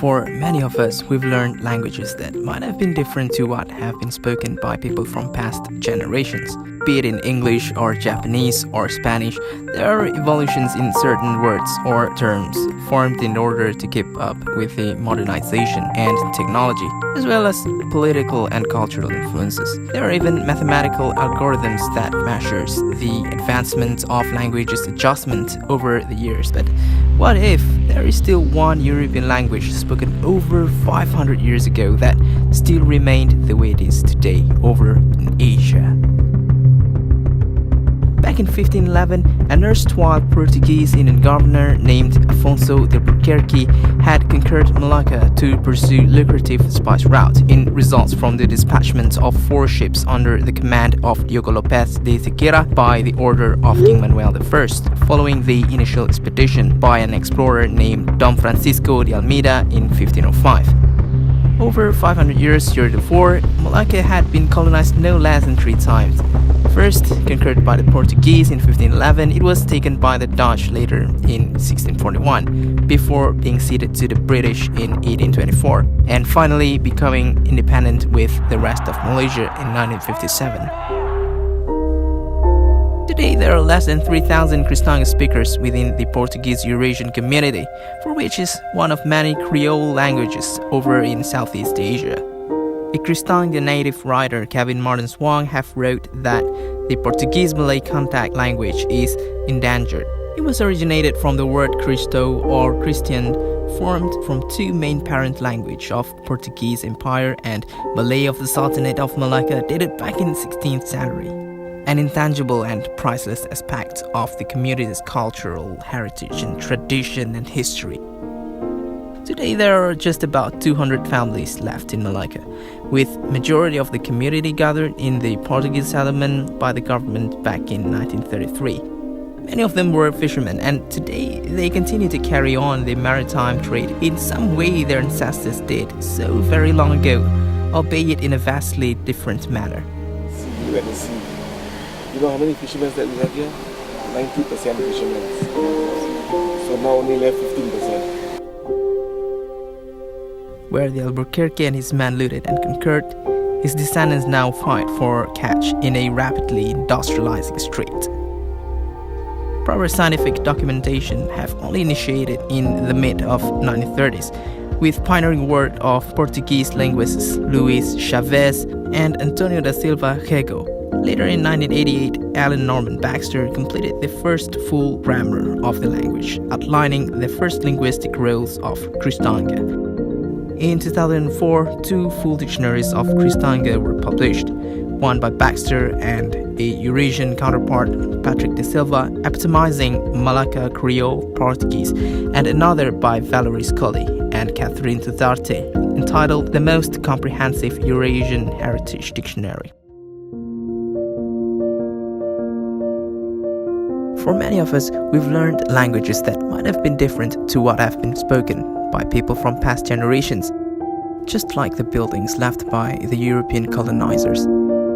For many of us, we've learned languages that might have been different to what have been spoken by people from past generations. Be it in English or Japanese or Spanish, there are evolutions in certain words or terms formed in order to keep up with the modernization and technology, as well as political and cultural influences. There are even mathematical algorithms that measures the advancement of languages adjustment over the years. But what if there is still one European language spoken over 500 years ago that still remained the way it is today over in Asia? Back in 1511, an erstwhile Portuguese Indian governor named Afonso de Albuquerque had conquered Malacca to pursue lucrative spice route in results from the dispatchment of 4 ships under the command of Diogo Lopes de Sequeira by the order of King Manuel I, following the initial expedition by an explorer named Dom Francisco de Almeida in 1505. Over 500 years heretofore, Malacca had been colonized no less than 3 times. First conquered by the Portuguese in 1511, it was taken by the Dutch later in 1641, before being ceded to the British in 1824, and finally becoming independent with the rest of Malaysia in 1957. Today, there are less than 3,000 Kristanga speakers within the Portuguese Eurasian community, for which is one of many Creole languages over in Southeast Asia. A Kristanga native writer, Kevin Martin Wong, have wrote that the Portuguese-Malay contact language is endangered. It was originated from the word Cristo or Christian, formed from 2 main parent language of Portuguese Empire and Malay of the Sultanate of Malacca, dated back in the 16th century. An intangible and priceless aspect of the community's cultural heritage and tradition and history. Today there are just about 200 families left in Malacca, with majority of the community gathered in the Portuguese settlement by the government back in 1933. Many of them were fishermen, and today they continue to carry on the maritime trade in some way their ancestors did so very long ago, albeit in a vastly different manner. Sea and the sea. You know how many fishermen that we have here? 90% fishermen. So now only left 15%. Where the Albuquerque and his men looted and conquered, his descendants now fight for catch in a rapidly industrializing strait. Proper scientific documentation have only initiated in the mid of 1930s, with pioneering work of Portuguese linguists Luis Chavez and Antonio da Silva Rego. Later in 1988, Alan Norman Baxter completed the first full grammar of the language, outlining the first linguistic roles of Kristanga. In 2004, 2 full dictionaries of Kristanga were published, one by Baxter and a Eurasian counterpart, Patrick de Silva, epitomizing Malacca Creole Portuguese, and another by Valerie Scully and Catherine Tudarte, entitled The Most Comprehensive Eurasian Heritage Dictionary. For many of us, we've learned languages that might have been different to what have been spoken by people from past generations, just like the buildings left by the European colonizers.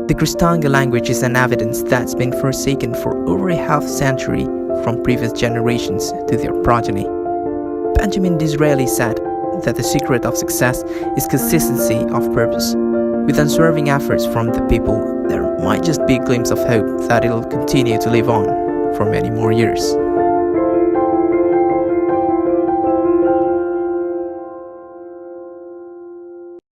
The Kristanga language is an evidence that's been forsaken for over a half century from previous generations to their progeny. Benjamin Disraeli said that the secret of success is consistency of purpose. With unswerving efforts from the people, there might just be a glimpse of hope that it'll continue to live on for many more years.